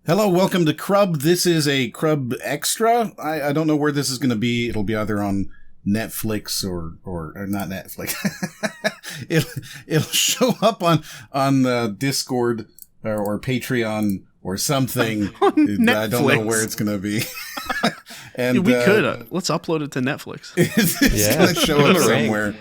Hello, welcome to Crub. This is a Crub Extra. I don't know where this is going to be. It'll be either on Netflix or not Netflix. It'll show up on Discord or Patreon or something. I don't know where it's going to be. And we could let's upload it to Netflix. It's going to show up somewhere.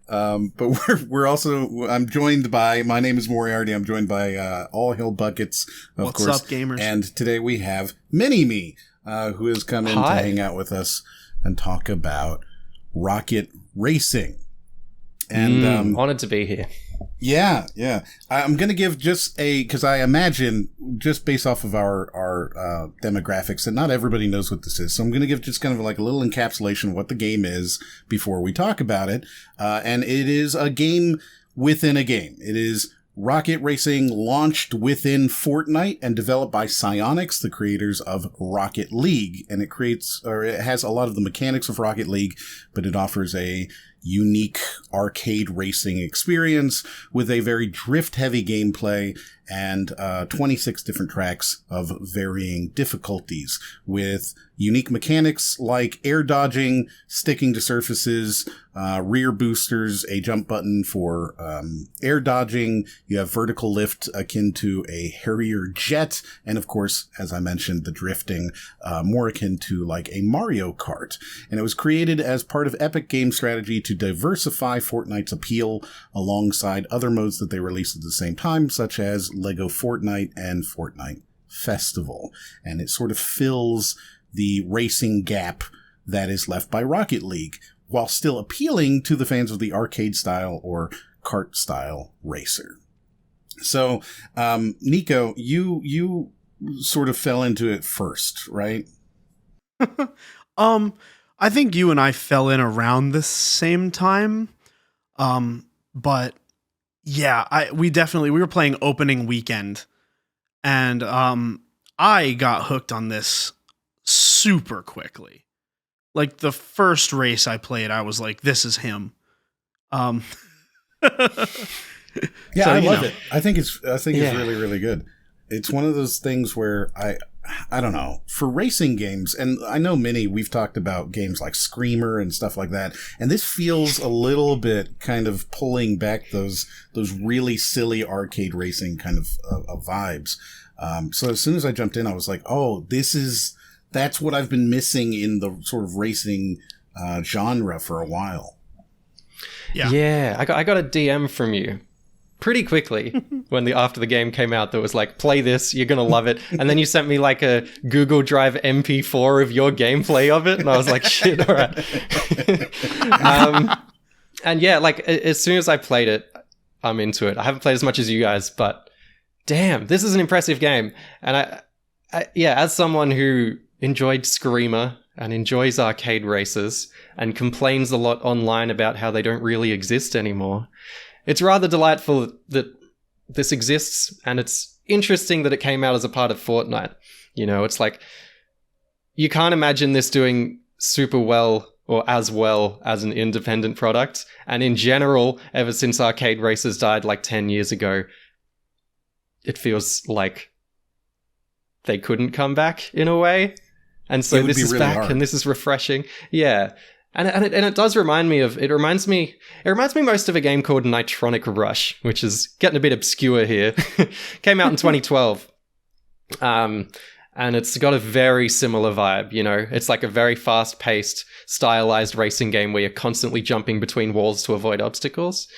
But we're also, I'm joined by, my name is Moriarty. I'm joined by, All Hill Buckets, of course. What's up, gamers? And today we have Mini-Me, who has come in to hang out with us and talk about rocket racing. And, honored to be here. Yeah. I'm going to give because I imagine, just based off of our demographics, that not everybody knows what this is. So I'm going to give just kind of like a little encapsulation of what the game is before we talk about it. And it is a game within a game. It is rocket racing launched within Fortnite and developed by Psyonix, the creators of Rocket League. And it has a lot of the mechanics of Rocket League, but it offers a unique arcade racing experience with a very drift-heavy gameplay and 26 different tracks of varying difficulties with unique mechanics like air dodging, sticking to surfaces, rear boosters, a jump button for air dodging. You have vertical lift akin to a Harrier jet, and of course, as I mentioned, the drifting more akin to like a Mario Kart. And it was created as part of Epic Game strategy to diversify Fortnite's appeal alongside other modes that they released at the same time, such as Lego Fortnite and Fortnite Festival. And it sort of fills the racing gap that is left by Rocket League, while still appealing to the fans of the arcade style or kart style racer. So, Nico, you sort of fell into it first, right? I think you and I fell in around the same time. But yeah, we were playing opening weekend, and I got hooked on this super quickly. Like the first race I played, I was like, this is him. Yeah, so, I love it. I think it's really, really good. It's one of those things where I don't know, for racing games, and I know we've talked about games like Screamer and stuff like that, and this feels a little bit kind of pulling back those really silly arcade racing kind of vibes. So as soon as I jumped in, I was like, oh, that's what I've been missing in the sort of racing genre for a while. Yeah, I got a DM from you pretty quickly after the game came out that was like, play this, you're gonna love it. And then you sent me like a Google Drive MP4 of your gameplay of it, and I was like, shit, all right. And yeah, like as soon as I played it, I'm into it. I haven't played as much as you guys, but damn, this is an impressive game. And I as someone who enjoyed Screamer and enjoys arcade races and complains a lot online about how they don't really exist anymore, it's rather delightful that this exists, and it's interesting that it came out as a part of Fortnite. You know, it's like, you can't imagine this doing super well or as well as an independent product. And in general, ever since arcade races died like 10 years ago, it feels like they couldn't come back in a way. And so this is really back hard. And this is refreshing. Yeah. And it does remind me of, it reminds me most of a game called Nitronic Rush, which is getting a bit obscure here. Came out in 2012. And it's got a very similar vibe, you know. It's like a very fast-paced, stylized racing game where you're constantly jumping between walls to avoid obstacles.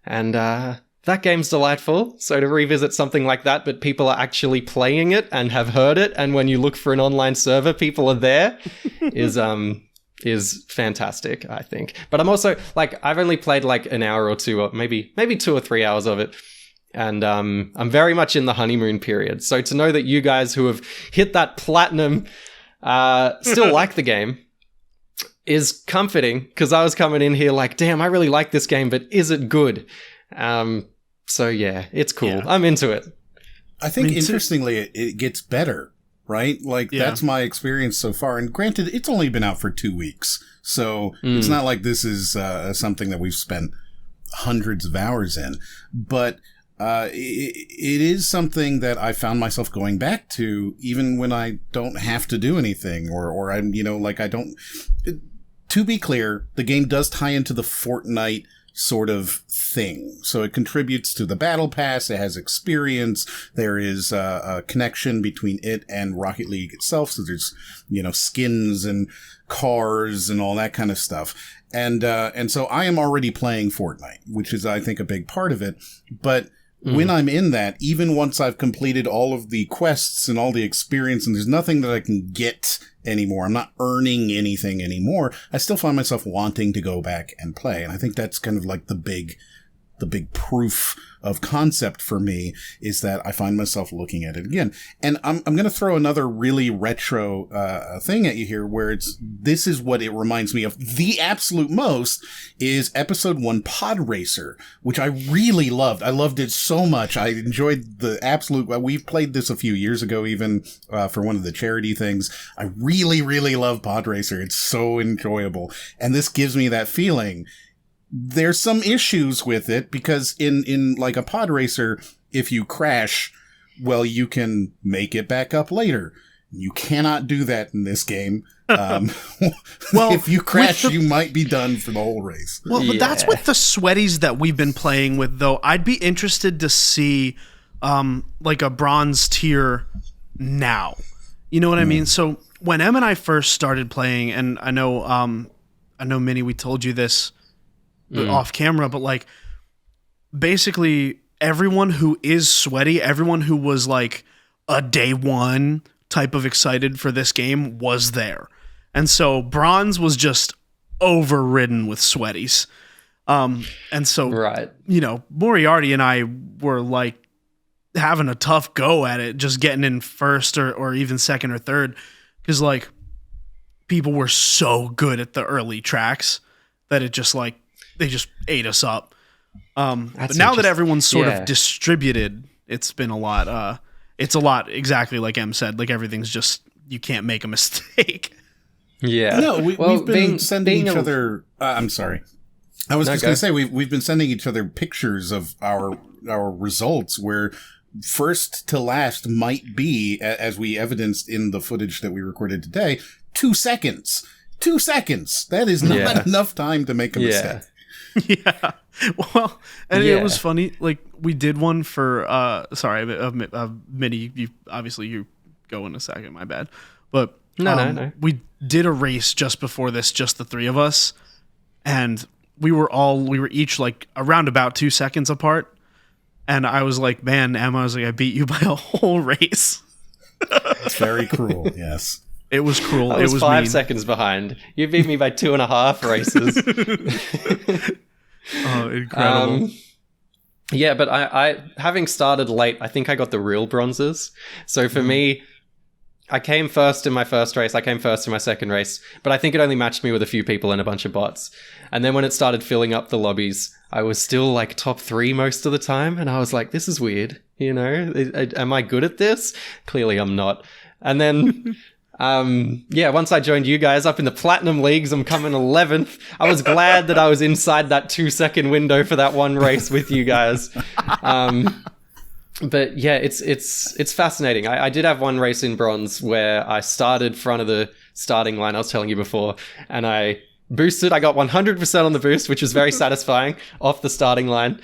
And that game's delightful. So to revisit something like that, but people are actually playing it and have heard it, and when you look for an online server, people are there, is fantastic, I think. But I'm also, like, I've only played like an hour or two, or maybe 2 or 3 hours of it. And I'm very much in the honeymoon period. So to know that you guys who have hit that platinum still like the game is comforting, because I was coming in here like, damn, I really like this game, but is it good? So yeah, it's cool. Yeah. I'm into it. I think interestingly, it gets better. Right? Like, that's my experience so far. And granted, it's only been out for 2 weeks. So it's not like this is something that we've spent hundreds of hours in. But it is something that I found myself going back to even when I don't have to do anything or I'm, like I don't, to be clear, the game does tie into the Fortnite sort of thing. So it contributes to the battle pass. It has experience. There is a connection between it and Rocket League itself. So there's, skins and cars and all that kind of stuff. And so I am already playing Fortnite, which is, I think, a big part of it. But when I'm in that, even once I've completed all of the quests and all the experience and there's nothing that I can get anymore, I'm not earning anything anymore, I still find myself wanting to go back and play. And I think that's kind of like the big proof of concept for me is that I find myself looking at it again. And I'm going to throw another really retro thing at you here where this is what it reminds me of the absolute most is episode 1 Pod Racer, which I really loved. I loved it so much. I enjoyed the absolute, we've played this a few years ago even for one of the charity things. I really, really love Pod Racer. It's so enjoyable. And this gives me that feeling. There's some issues with it because in like a pod racer, if you crash, well, you can make it back up later. You cannot do that in this game. Well, if you crash, you might be done for the whole race. Well, but that's with the sweaties that we've been playing with, though. I'd be interested to see like a bronze tier now. You know what I mean? So when Em and I first started playing, and I know Minnie, we told you this off camera, but like basically everyone who is sweaty, everyone who was like a day one type of excited for this game was there. And so bronze was just overridden with sweaties. And so, right. Moriarty and I were like having a tough go at it, just getting in first or even second or third. Cause like people were so good at the early tracks that it just like, they just ate us up. But now that everyone's sort of distributed, it's been a lot. It's a lot exactly like Em said. Like everything's just, you can't make a mistake. Yeah. No, we've been sending each other. I'm sorry. I was just going to say we've been sending each other pictures of our results where first to last might be, as we evidenced in the footage that we recorded today, 2 seconds. 2 seconds. That is not enough time to make a mistake. Yeah. Well, and it was funny. Like we did one for Minnie. You go in a second. My bad. But no. We did a race just before this, just the three of us, and we were each like around about 2 seconds apart. And I was like, man, Emma, I was like, I beat you by a whole race. It's very cruel. Yes. It was cruel. I was it was 5 mean. seconds behind. You beat me by 2.5 races. Oh, incredible. Yeah, but I having started late, I think I got the real bronzes. So for me, I came first in my first race. I came first in my second race. But I think it only matched me with a few people and a bunch of bots. And then when it started filling up the lobbies, I was still like top 3 most of the time. And I was like, this is weird. Am I good at this? Clearly I'm not. And then... once I joined you guys up in the platinum leagues, I'm coming 11th. I was glad that I was inside that 2-second window for that one race with you guys. But yeah, it's fascinating. I did have one race in bronze where I started front of the starting line. I was telling you before, and I boosted. I got 100% on the boost, which was very satisfying off the starting line.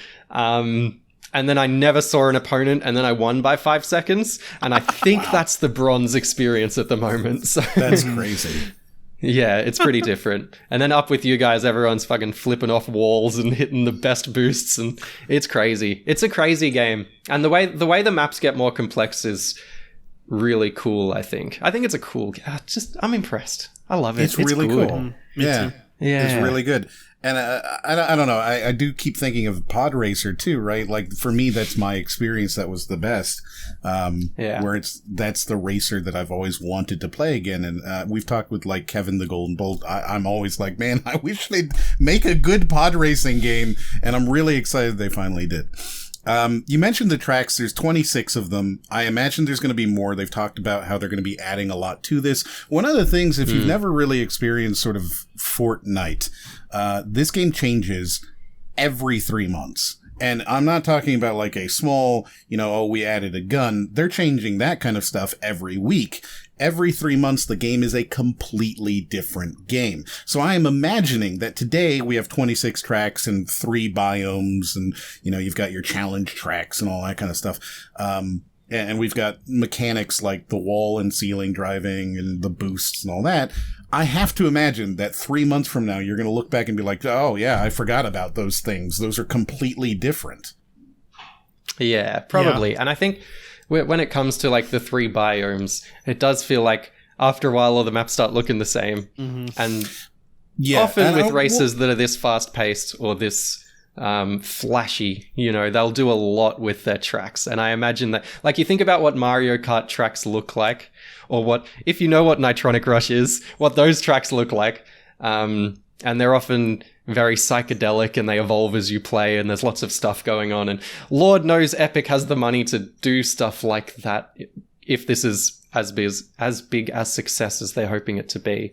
And then I never saw an opponent, and then I won by 5 seconds. And I think that's the bronze experience at the moment. So that's crazy. Yeah, it's pretty different. And then up with you guys, everyone's fucking flipping off walls and hitting the best boosts, and it's crazy. It's a crazy game. And the way the maps get more complex is really cool, I think. I think it's a cool game. I'm impressed. I love it. It's really good. cool. Me too. Yeah. It's really good. And I don't know. I do keep thinking of Pod Racer too, right? Like for me, that's my experience. That was the best. Where that's the racer that I've always wanted to play again. And we've talked with like Kevin the Golden Bolt. I'm always like, man, I wish they'd make a good pod racing game. And I'm really excited they finally did. You mentioned the tracks. There's 26 of them. I imagine there's going to be more. They've talked about how they're going to be adding a lot to this. One of the things, if you've never really experienced sort of Fortnite, this game changes every 3 months. And I'm not talking about like a small, we added a gun. They're changing that kind of stuff every week. Every 3 months, the game is a completely different game. So I am imagining that today we have 26 tracks and 3 biomes, and, you've got your challenge tracks and all that kind of stuff. And we've got mechanics like the wall and ceiling driving and the boosts and all that. I have to imagine that 3 months from now, you're going to look back and be like, oh, yeah, I forgot about those things. Those are completely different. Yeah, probably. Yeah. And I think when it comes to like the 3 biomes, it does feel like after a while all the maps start looking the same. Mm-hmm. And often with races that are this fast-paced or this flashy, they'll do a lot with their tracks. And I imagine that, like, you think about what Mario Kart tracks look like, or what, if you know what Nitronic Rush is, what those tracks look like. And they're often very psychedelic and they evolve as you play, and there's lots of stuff going on. And Lord knows Epic has the money to do stuff like that if this is as big as success as they're hoping it to be.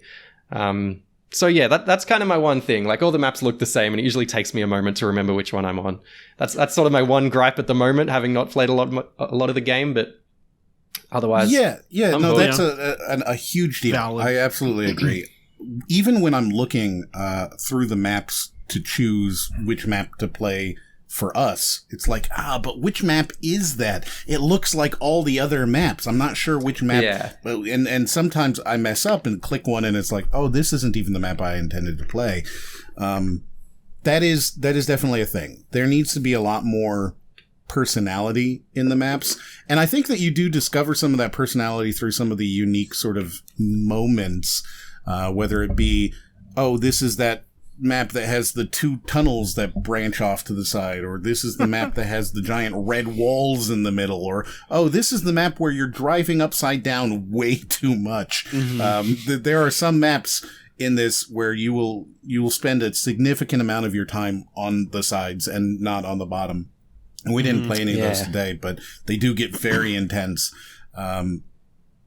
So yeah, that's kind of my one thing. Like, all the maps look the same, and it usually takes me a moment to remember which one I'm on. That's sort of my one gripe at the moment, having not played a lot of the game, but otherwise, that's a huge deal. Valid. I absolutely agree. Even when I'm looking through the maps to choose which map to play for us, it's like, but which map is that? It looks like all the other maps. I'm not sure which map. Yeah. And sometimes I mess up and click one and it's like, oh, this isn't even the map I intended to play. That is definitely a thing. There needs to be a lot more personality in the maps. And I think that you do discover some of that personality through some of the unique sort of moments, whether it be, oh, this is that map that has the 2 tunnels that branch off to the side, or this is the map that has the giant red walls in the middle, or, oh, this is the map where you're driving upside down way too much. Mm-hmm. There are some maps in this where you will spend a significant amount of your time on the sides and not on the bottom. And we didn't play any of those today, but they do get very intense. And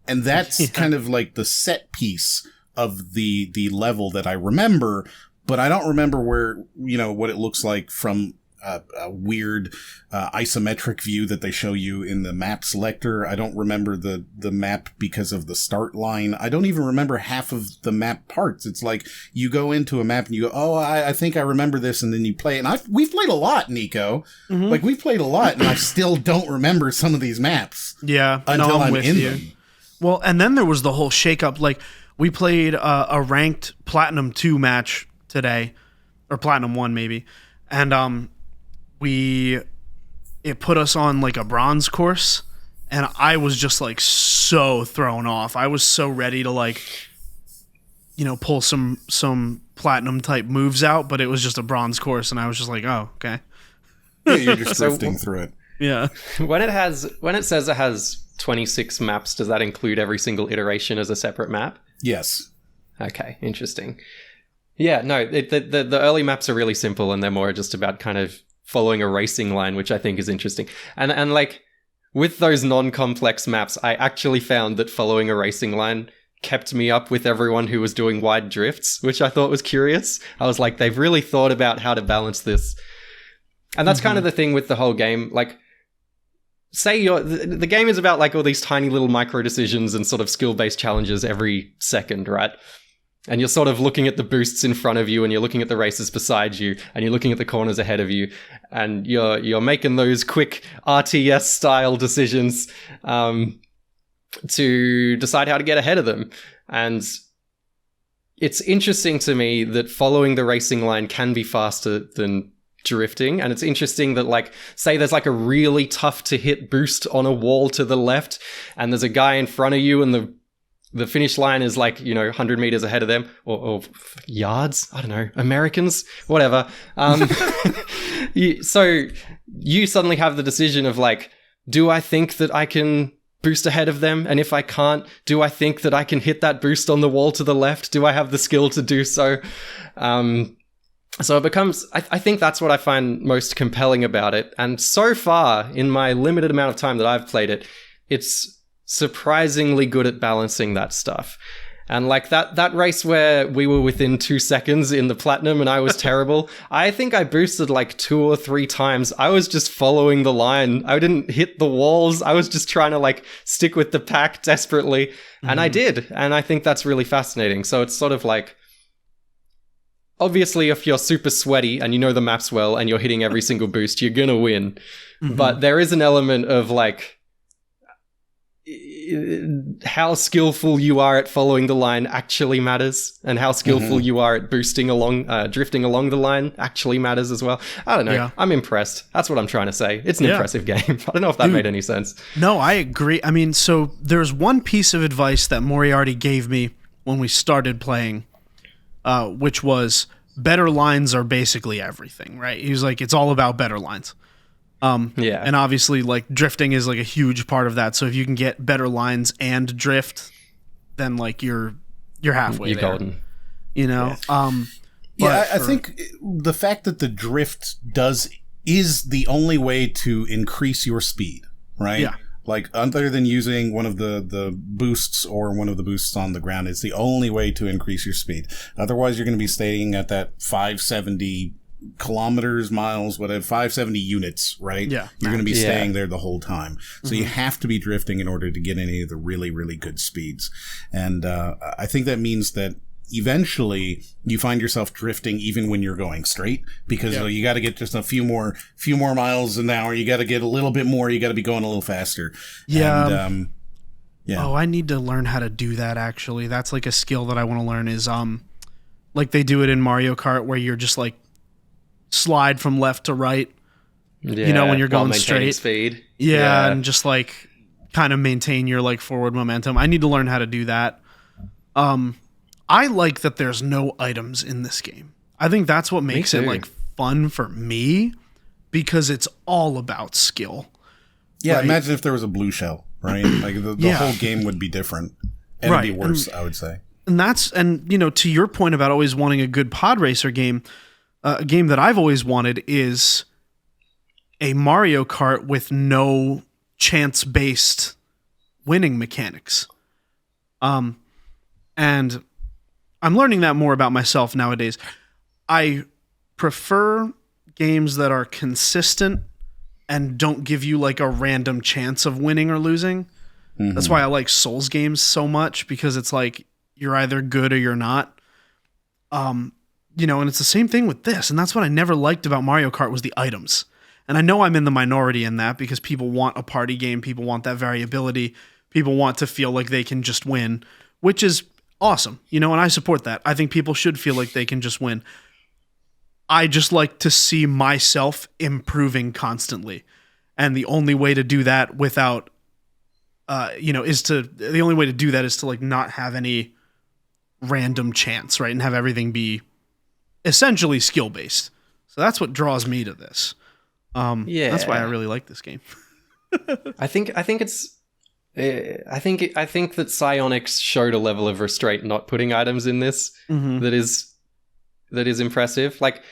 that's kind of like the set piece of the level that I remember, but I don't remember where, what it looks like from a weird isometric view that they show you in the map selector. I don't remember the map because of the start line. I don't even remember half of the map parts. It's like you go into a map and you go, oh, I think I remember this, and then you play it. And we've played a lot, Nico. Mm-hmm. Like, we've played a lot, and I still don't remember some of these maps. Yeah, until I'm in them. Well, and then there was the whole shakeup. Like, we played a ranked Platinum 2 match today, or Platinum 1 maybe, and it put us on like a bronze course, and I was just like so thrown off. I was so ready to like, pull some platinum type moves out, but it was just a bronze course, and I was just like, oh, okay. Yeah, you're just drifting through it. Yeah. When it says it has 26 maps, does that include every single iteration as a separate map? Yes. Okay, interesting. Yeah, no, the early maps are really simple, and they're more just about kind of following a racing line, which I think is interesting. And like, with those non-complex maps, I actually found that following a racing line kept me up with everyone who was doing wide drifts, which I thought was curious. I was like, they've really thought about how to balance this. And that's kind of the thing with the whole game. Like, say the game is about like all these tiny little micro decisions and sort of skill-based challenges every second, right? And you're sort of looking at the boosts in front of you, and you're looking at the races beside you, and you're looking at the corners ahead of you, and you're making those quick RTS style decisions to decide how to get ahead of them. And it's interesting to me that following the racing line can be faster than drifting. And it's interesting that, like, say there's like a really tough to hit boost on a wall to the left, and there's a guy in front of you, and the finish line is like, 100 meters ahead of them, or yards, I don't know, Americans, whatever. So you suddenly have the decision of like, do I think that I can boost ahead of them? And if I can't, do I think that I can hit that boost on the wall to the left? Do I have the skill to do so? So it becomes, I think that's what I find most compelling about it. And so far, in my limited amount of time that I've played it, it's surprisingly good at balancing that stuff. And like that race where we were within 2 seconds in the platinum and I was terrible, I think I boosted like 2 or 3 times. I was just following the line. I didn't hit the walls. I was just trying to like stick with the pack desperately. And I did. And I think that's really fascinating. So it's sort of like, obviously, if you're super sweaty and you know the maps well and you're hitting every single boost, you're gonna win. But there is an element of like how skillful you are at following the line actually matters, and how skillful you are at boosting along, drifting along the line actually matters as well. I don't know. Yeah. I'm impressed. That's what I'm trying to say. It's an impressive game. I don't know if that made any sense. No, I agree. I mean, so there's one piece of advice that Moriarty gave me when we started playing, which was better lines are basically everything, right? He was like, it's all about better lines. And obviously, like, drifting is like a huge part of that. So if you can get better lines and drift, then like you're halfway there. Golden. You know? I think the fact that the drift is the only way to increase your speed, right? Yeah. Like, other than using one of the boosts or one of the boosts on the ground, it's the only way to increase your speed. Otherwise, you're going to be staying at that 570 kilometers, miles, whatever, 570 units, right? Yeah. You're going to be staying there the whole time. So you have to be drifting in order to get any of the really, really good speeds. And I think that means that eventually you find yourself drifting even when you're going straight, because you got to get just a few more miles an hour. You got to get a little bit more. You got to be going a little faster. Yeah. And, Oh, I need to learn how to do that, actually. That's like a skill that I want to learn is like they do it in Mario Kart, where you're just like slide from left to right, you know, when you're going straight speed. And just like kind of maintain your like forward momentum. I need to learn how to do that. I like that there's no items in this game. I think that's what makes it like fun for me, because it's all about skill. Yeah, right? Imagine if there was a blue shell, right? Like the whole game would be different. And it'd be worse, I would say. And you know, to your point about always wanting a good pod racer game, a game that I've always wanted is a Mario Kart with no chance-based winning mechanics. And I'm learning that more about myself nowadays. I prefer games that are consistent and don't give you like a random chance of winning or losing. That's why I like Souls games so much, because it's like you're either good or you're not. You know, and it's the same thing with this. And that's what I never liked about Mario Kart was the items. And I know I'm in the minority in that, because people want a party game. People want that variability. People want to feel like they can just win, which is awesome. You know, and I support that. I think people should feel like they can just win. I just like to see myself improving constantly. And the only way to do that without, the only way to do that is to like not have any random chance, right? And have everything be essentially skill based. So that's what draws me to this. That's why I really like this game. I think that Psyonix showed a level of restraint not putting items in this that is impressive. Like,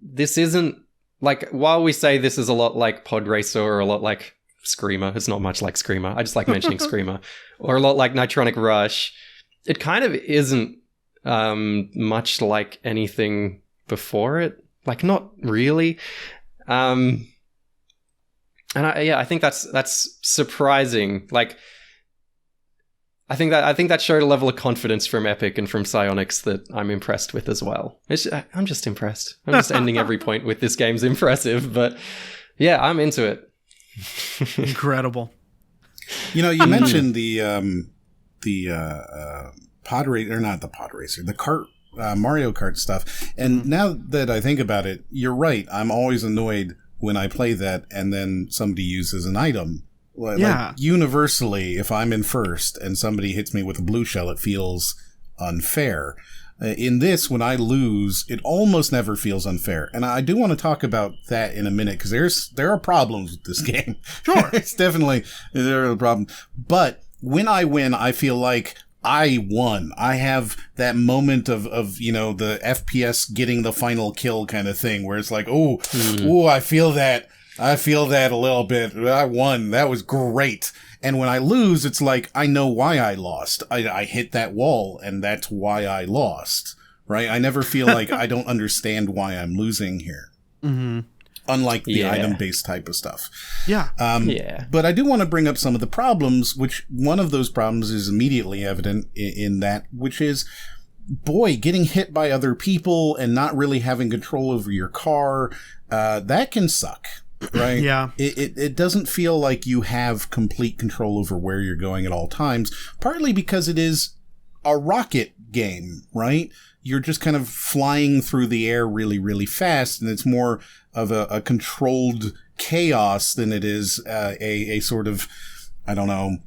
this isn't like, while we say this is a lot like Pod Racer or a lot like Screamer, it's not much like Screamer. I just like mentioning Screamer, or a lot like Nitronic Rush. It kind of isn't much like anything before it. Like, not really. And I think that's surprising. Like, I think that showed a level of confidence from Epic and from Psyonix that I'm impressed with as well. I'm just impressed. I'm just ending every point with this game's impressive, but yeah, I'm into it. Incredible. You know, you mentioned the pod racer, or not the pod racer, the kart, Mario Kart stuff. And now that I think about it, you're right. I'm always annoyed when I play that and then somebody uses an item. Like, universally, if I'm in first and somebody hits me with a blue shell, it feels unfair. In this, when I lose, it almost never feels unfair. And I do want to talk about that in a minute, because there are problems with this game. Sure. There are problems. But when I win, I feel like I won. I have that moment of you know, the FPS getting the final kill kind of thing, where it's like, I feel that I feel that a little bit. I won. That was great. And when I lose, it's like, I know why I lost. I hit that wall, and that's why I lost. Right? I never feel like I don't understand why I'm losing here. Mm-hmm. Unlike the item-based type of stuff. Yeah. But I do want to bring up some of the problems, which one of those problems is immediately evident in that, which is, boy, getting hit by other people and not really having control over your car, that can suck. Right? Yeah. It doesn't feel like you have complete control over where you're going at all times, partly because it is a rocket game, right? You're just kind of flying through the air really, really fast, and it's more of a controlled chaos than it is a sort of, I don't know,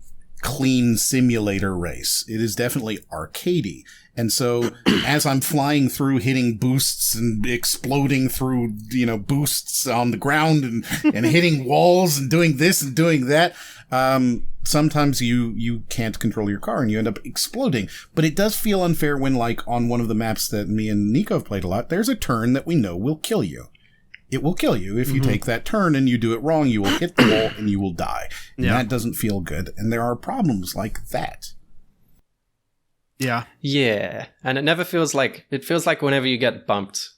clean simulator race. It is definitely arcadey. And so as I'm flying through, hitting boosts and exploding through, boosts on the ground and hitting walls and doing this and doing that, sometimes you can't control your car and you end up exploding. But it does feel unfair when, like, on one of the maps that me and Nico have played a lot, there's a turn that we know will kill you. It will kill you. If you take that turn and you do it wrong, you will hit the wall and you will die. And that doesn't feel good. And there are problems like that. Yeah. Yeah. And it feels like whenever you get bumped,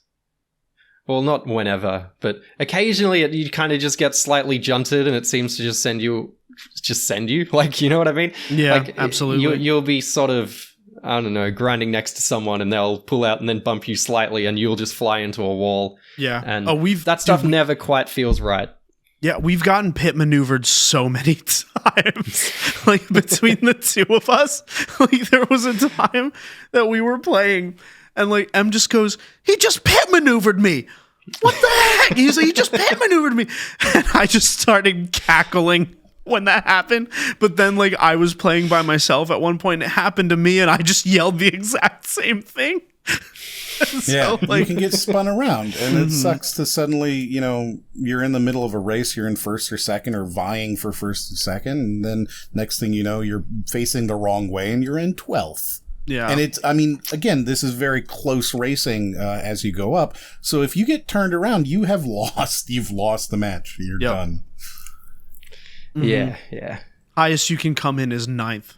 well, not whenever, but occasionally you kind of just get slightly junted and it seems to just send you, like, you know what I mean? Yeah, like, absolutely. You'll be sort of, I don't know, grinding next to someone and they'll pull out and then bump you slightly and you'll just fly into a wall. Yeah. And that stuff never quite feels right. Yeah, we've gotten pit maneuvered so many times, like, between the two of us. Like, there was a time that we were playing and, like, M just goes, he just pit maneuvered me. What the heck? He's like, he just pit maneuvered me. And I just started cackling when that happened. But then, like, I was playing by myself at one point, and it happened to me, and I just yelled the exact same thing. So, you can get spun around, and it sucks to suddenly, you're in the middle of a race, you're in first or second, or vying for first and second, and then next thing you know, you're facing the wrong way, and you're in 12th. Yeah. And again, this is very close racing as you go up, so if you get turned around, you've lost the match. You're done. Yeah, yeah. Highest you can come in is 9th.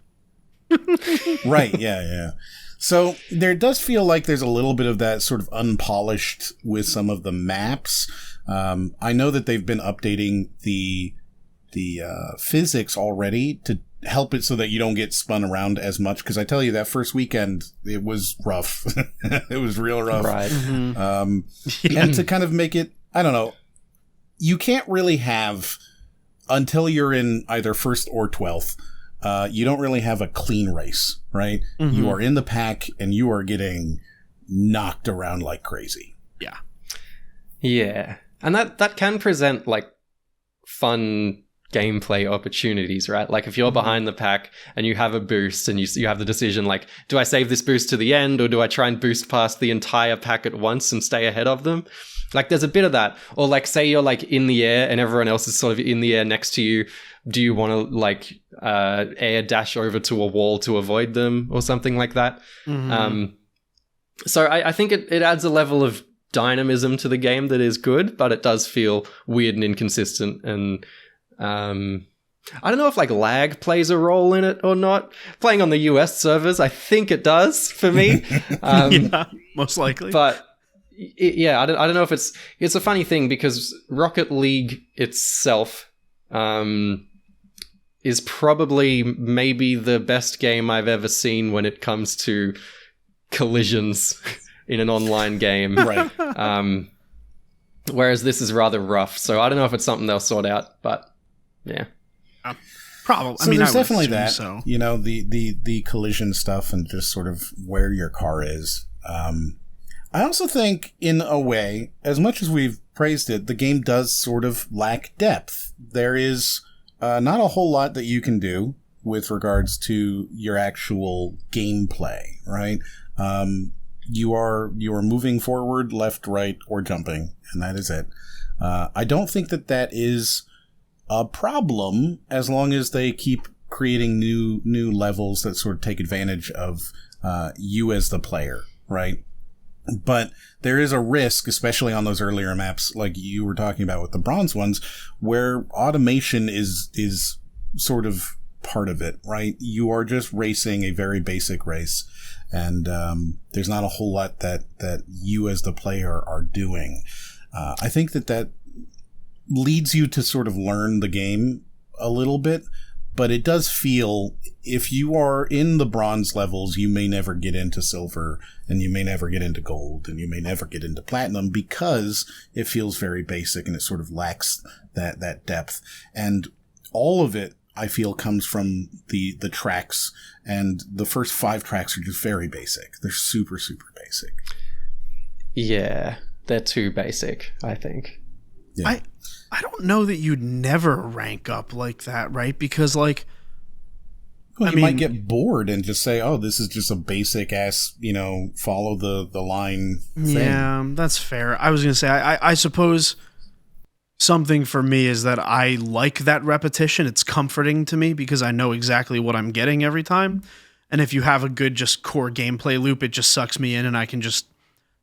Right, yeah. So there does feel like there's a little bit of that sort of unpolished with some of the maps. I know that they've been updating the physics already to help it so that you don't get spun around as much. Because I tell you, that first weekend, it was rough. It was real rough. Right. And to kind of make it, I don't know, you can't really have, until you're in either first or 12th, you don't really have a clean race, right? You are in the pack and you are getting knocked around like crazy. Yeah. Yeah. And that can present, like, fun gameplay opportunities, right? Like, if you're behind the pack and you have a boost and you have the decision, like, do I save this boost to the end or do I try and boost past the entire pack at once and stay ahead of them? Like, there's a bit of that. Or, like, say you're, like, in the air and everyone else is sort of in the air next to you. Do you want to, like, air dash over to a wall to avoid them or something like that? So I think it adds a level of dynamism to the game that is good, but it does feel weird and inconsistent. And I don't know if, like, lag plays a role in it or not. Playing on the US servers, I think it does for me. Yeah, most likely. But I don't know if it's a funny thing because Rocket League itself is probably maybe the best game I've ever seen when it comes to collisions in an online game. Right. Whereas this is rather rough. So I don't know if it's something they'll sort out, but yeah. Probably. So there's definitely that, so. The collision stuff and just sort of where your car is. I also think, in a way, as much as we've praised it, the game does sort of lack depth. There is not a whole lot that you can do with regards to your actual gameplay, right? You are moving forward, left, right, or jumping, and that is it. I don't think that is a problem as long as they keep creating new levels that sort of take advantage of you as the player, right? But there is a risk, especially on those earlier maps, like you were talking about with the bronze ones, where automation is sort of part of it, right? You are just racing a very basic race, and there's not a whole lot that you as the player are doing. I think that leads you to sort of learn the game a little bit, but it does feel, if you are in the bronze levels, you may never get into silver, and you may never get into gold, and you may never get into platinum, because it feels very basic and it sort of lacks that depth. And all of it, I feel, comes from the tracks, and the first 5 tracks are just very basic. They're super, super basic. Yeah, they're too basic, I think. Yeah. I don't know that you'd never rank up like that, right? Because, like, well, you might get bored and just say, oh, this is just a basic ass, follow the line thing. Yeah, that's fair. I was going to say, I suppose something for me is that I like that repetition. It's comforting to me because I know exactly what I'm getting every time. And if you have a good just core gameplay loop, it just sucks me in and I can just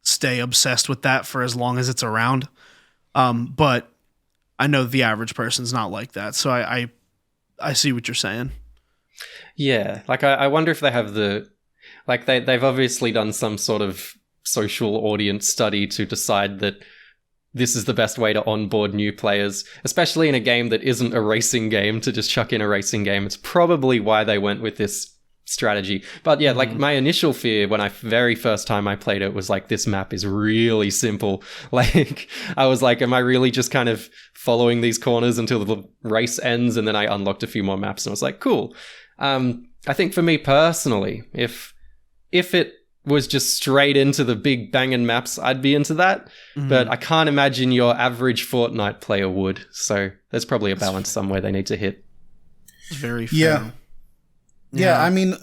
stay obsessed with that for as long as it's around. But I know the average person's not like that, so I see what you're saying. Yeah, like I wonder if they have they've obviously done some sort of social audience study to decide that this is the best way to onboard new players, especially in a game that isn't a racing game, to just chuck in a racing game. It's probably why they went with this strategy. But yeah, like my initial fear when very first time I played it was like, this map is really simple. Like I was like, am I really just kind of following these corners until the race ends? And then I unlocked a few more maps and I was like, cool. I think for me personally, if it was just straight into the big banging maps, I'd be into that. But I can't imagine your average Fortnite player would. So there's probably a balance somewhere they need to hit. Very fair. Yeah. Yeah, I mean,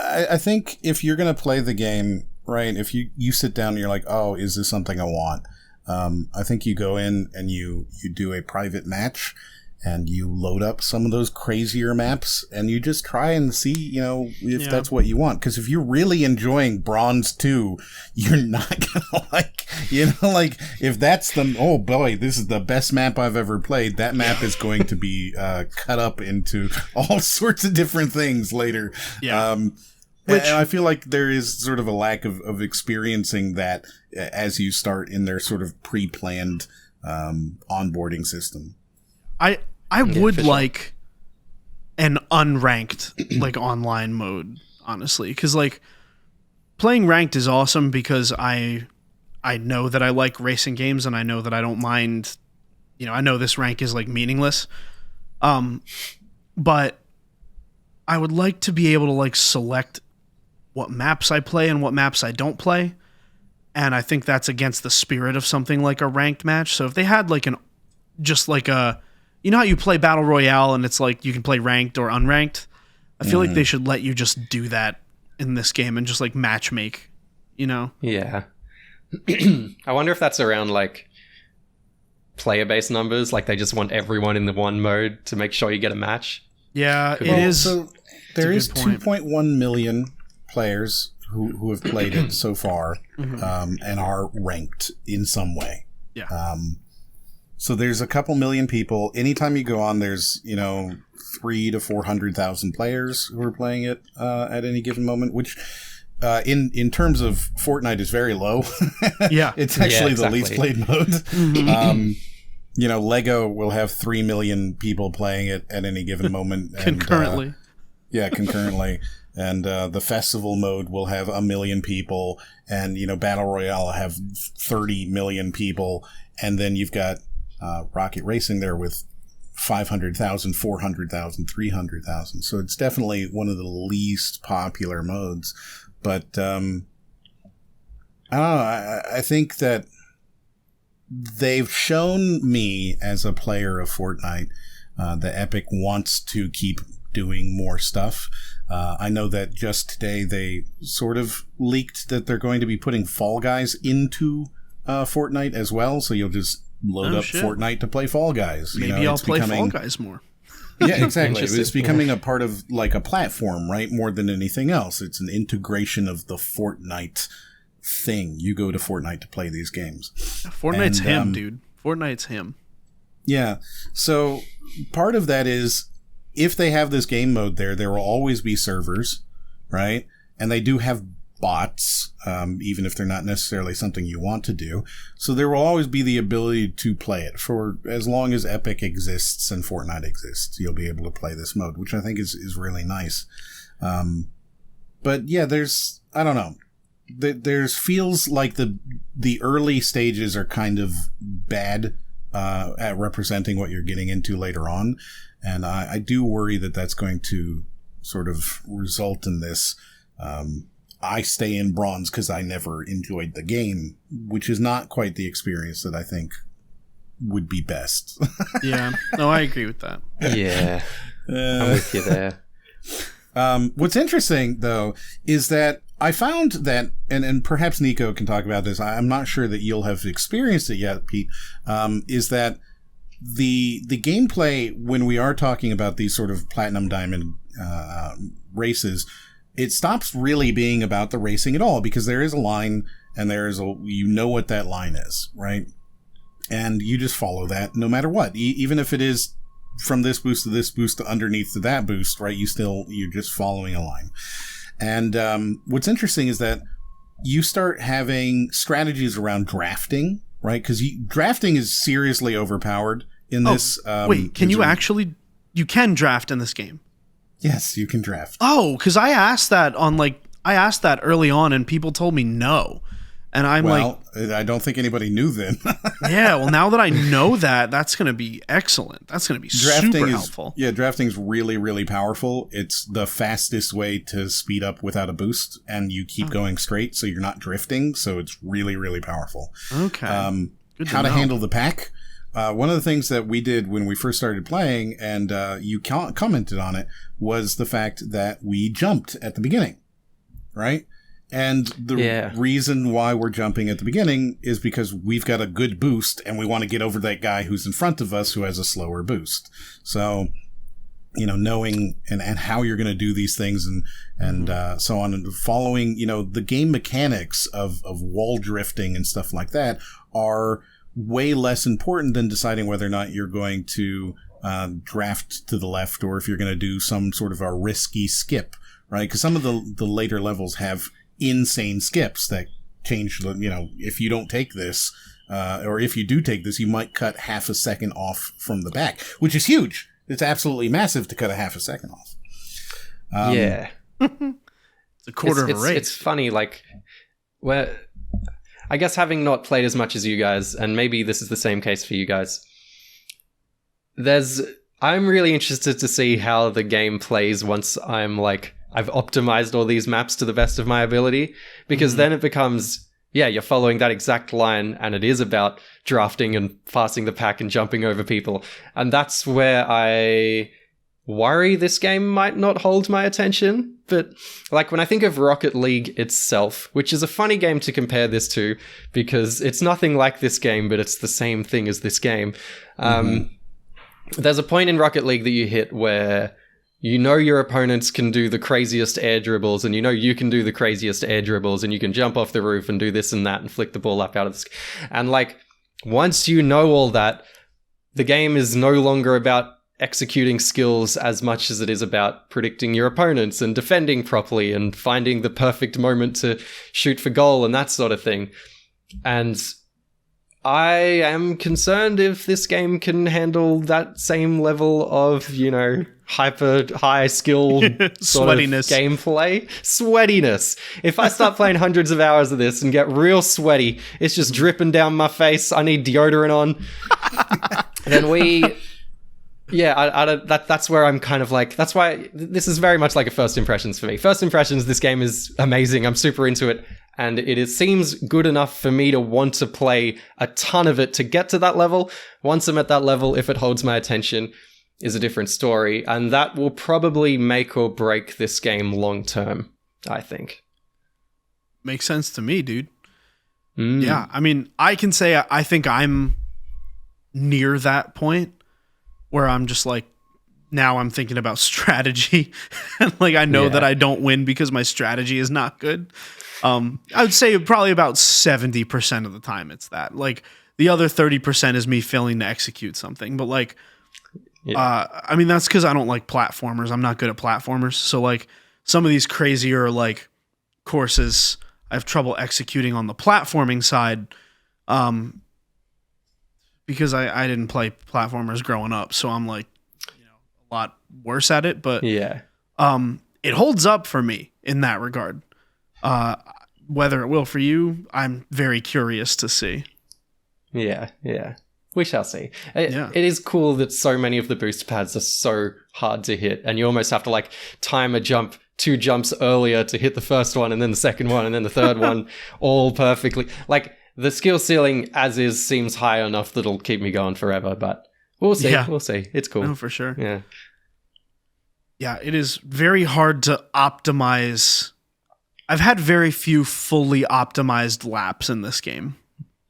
I think if you're going to play the game, right, if you sit down and you're like, oh, is this something I want? I think you go in and you do a private match and you load up some of those crazier maps and you just try and see, if that's what you want. Because if you're really enjoying Bronze 2, you're not going to like, if that's oh boy, this is the best map I've ever played, that map is going to be cut up into all sorts of different things later. Yeah. And I feel like there is sort of a lack of experiencing that as you start in their sort of pre-planned onboarding system. I would like an unranked like online mode, honestly, because like playing ranked is awesome because I know that I like racing games and I know that I don't mind, I know this rank is like meaningless, but I would like to be able to like select what maps I play and what maps I don't play, and I think that's against the spirit of something like a ranked match. So if they had like you know how you play Battle Royale and it's like you can play ranked or unranked? I feel like they should let you just do that in this game and just like match make, Yeah. I wonder if that's around like player base numbers, like they just want everyone in the one mode to make sure you get a match. Yeah, it is. So there is 2.1 million players who have played it so far and are ranked in some way. Yeah. So there's a couple million people. Anytime you go on, there's 300,000 to 400,000 players who are playing it at any given moment, which in terms of Fortnite is very low. Yeah, it's actually the least played mode. Lego will have 3 million people playing it at any given moment concurrently. Concurrently. And the festival mode will have 1 million people, and Battle Royale will have 30 million people, and then you've got Rocket Racing there with 500,000, 400,000, 300,000. So it's definitely one of the least popular modes. But I don't know. I think that they've shown me as a player of Fortnite that Epic wants to keep doing more stuff. I know that just today they sort of leaked that they're going to be putting Fall Guys into Fortnite as well. So you'll just load up Fortnite to play Fall Guys. Maybe I'll play Fall Guys more. Yeah, exactly. It's becoming a part of like a platform, right? More than anything else. It's an integration of the Fortnite thing. You go to Fortnite to play these games. Fortnite's him, dude. Fortnite's him. Yeah. So part of that is if they have this game mode there will always be servers, right? And they do have bots, even if they're not necessarily something you want to do. So there will always be the ability to play it for as long as Epic exists and Fortnite exists. You'll be able to play this mode, which I think is really nice. But yeah, I don't know. There's feels like the early stages are kind of bad at representing what you're getting into later on. And I do worry that that's going to sort of result in this, I stay in bronze because I never enjoyed the game, which is not quite the experience that I think would be best. Yeah. No, I agree with that. Yeah. I'm with you there. What's interesting, though, is that I found that, and perhaps Nico can talk about this, I'm not sure that you'll have experienced it yet, Pete, is that the gameplay, when we are talking about these sort of platinum diamond races, it stops really being about the racing at all, because there is a line, and you know what that line is, right? And you just follow that no matter what, even if it is from this boost to this boost to underneath to that boost, right? You're just following a line. And what's interesting is that you start having strategies around drafting, right? Because drafting is seriously overpowered in this. Wait, can you can draft in this game? Yes, you can draft. Oh, because I asked that early on, and people told me no. And I don't think anybody knew then. Yeah, well, now that I know that, that's going to be excellent. That's going to be super helpful. Yeah, drafting's really, really powerful. It's the fastest way to speed up without a boost, and you keep going straight, so you're not drifting. So it's really, really powerful. Okay. How to handle the pack. One of the things that we did when we first started playing, and you commented on it, was the fact that we jumped at the beginning, right? And the reason why we're jumping at the beginning is because we've got a good boost, and we want to get over that guy who's in front of us who has a slower boost. So, knowing and how you're going to do these things and so on, and following, the game mechanics of wall drifting and stuff like that are way less important than deciding whether or not you're going to draft to the left, or if you're going to do some sort of a risky skip, right? Because some of the later levels have insane skips that change if you don't take this, or if you do take this, you might cut half a second off from the back, which is huge. It's absolutely massive to cut a half a second off. Yeah. It's a quarter of a race. It's funny, I guess having not played as much as you guys, and maybe this is the same case for you guys, I'm really interested to see how the game plays once I've optimized all these maps to the best of my ability, because then it becomes, you're following that exact line, and it is about drafting and passing the pack and jumping over people. And that's where I worry this game might not hold my attention. But when I think of Rocket League itself, which is a funny game to compare this to, because it's nothing like this game, but it's the same thing as this game. There's a point in Rocket League that you hit where your opponents can do the craziest air dribbles, and you can do the craziest air dribbles, and you can jump off the roof and do this and that and flick the ball up out of the sky. And once you know all that, the game is no longer about executing skills as much as it is about predicting your opponents and defending properly and finding the perfect moment to shoot for goal and that sort of thing. And I am concerned if this game can handle that same level of, hyper high skill sweatiness gameplay. Sweatiness. If I start playing hundreds of hours of this and get real sweaty, it's just dripping down my face, I need deodorant on, then that's where I'm kind of that's why this is very much like a first impressions for me. First impressions, this game is amazing. I'm super into it. And it seems good enough for me to want to play a ton of it to get to that level. Once I'm at that level, if it holds my attention, is a different story. And that will probably make or break this game long term, I think. Makes sense to me, dude. Yeah, I mean, I can say I think I'm near that point where I'm just now I'm thinking about strategy. And I know that I don't win because my strategy is not good. I would say probably about 70% of the time it's that. Like the other 30% is me failing to execute something. But like, I mean, that's because I don't like platformers. I'm not good at platformers. So like some of these crazier like courses, I have trouble executing on the platforming side. Because I didn't play platformers growing up, so I'm like, a lot worse at it. But it holds up for me in that regard. Whether it will for you, I'm very curious to see. Yeah. We shall see. It is cool that so many of the boost pads are so hard to hit, and you almost have to like time a jump 2 jumps earlier to hit the first one, and then the second one, and then the third one, all perfectly. Like, the skill ceiling, as is, seems high enough that it'll keep me going forever, but we'll see. Yeah. We'll see. It's cool. No, for sure. Yeah. Yeah, it is very hard to optimize. I've had very few fully optimized laps in this game.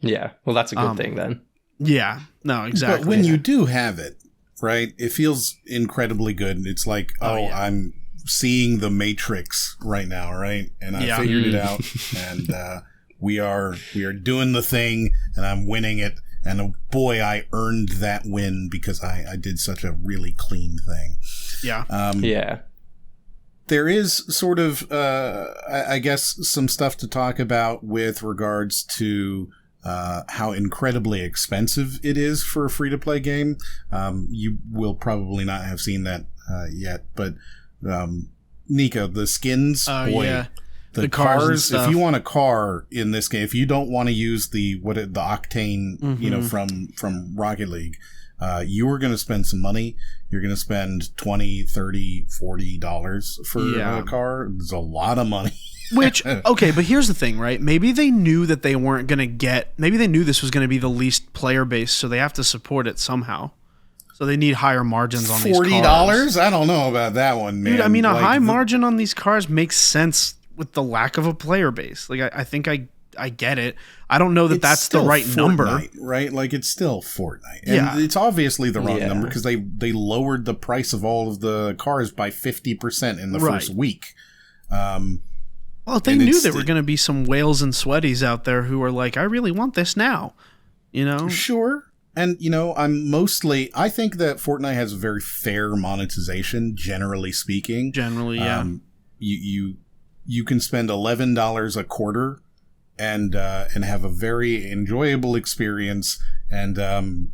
Yeah, well, that's a good thing then. Yeah, no, exactly. But when you do have it, right, it feels incredibly good. It's like, I'm seeing the Matrix right now, right? And I figured it out, and we are doing the thing, and I'm winning it. And boy, I earned that win because I did such a really clean thing. Yeah. There is sort of, I guess, some stuff to talk about with regards to how incredibly expensive it is for a free-to-play game. You will probably not have seen that yet, but Nico, the skins, the cars. If you want a car in this game, if you don't want to use the octane, from Rocket League, you are going to spend some money. You're going to spend $20, $30, $40 for a car. It's a lot of money. Which, okay, but here's the thing, right? Maybe they knew that they weren't going to maybe they knew this was going to be the least player base, so they have to support it somehow. So they need higher margins on these cars. $40? I don't know about that one, man. Dude, I mean, a high margin on these cars makes sense with the lack of a player base. Like, I think I get it. I don't know that that's the right Fortnite, number. Right? Like, it's still Fortnite. And it's obviously the wrong number because they lowered the price of all of the cars by 50% in the first week. Well, they knew there were going to be some whales and sweaties out there who are like, I really want this now. Sure. And, I think that Fortnite has a very fair monetization, generally speaking. Generally, yeah. You can spend $11 a quarter and have a very enjoyable experience. And,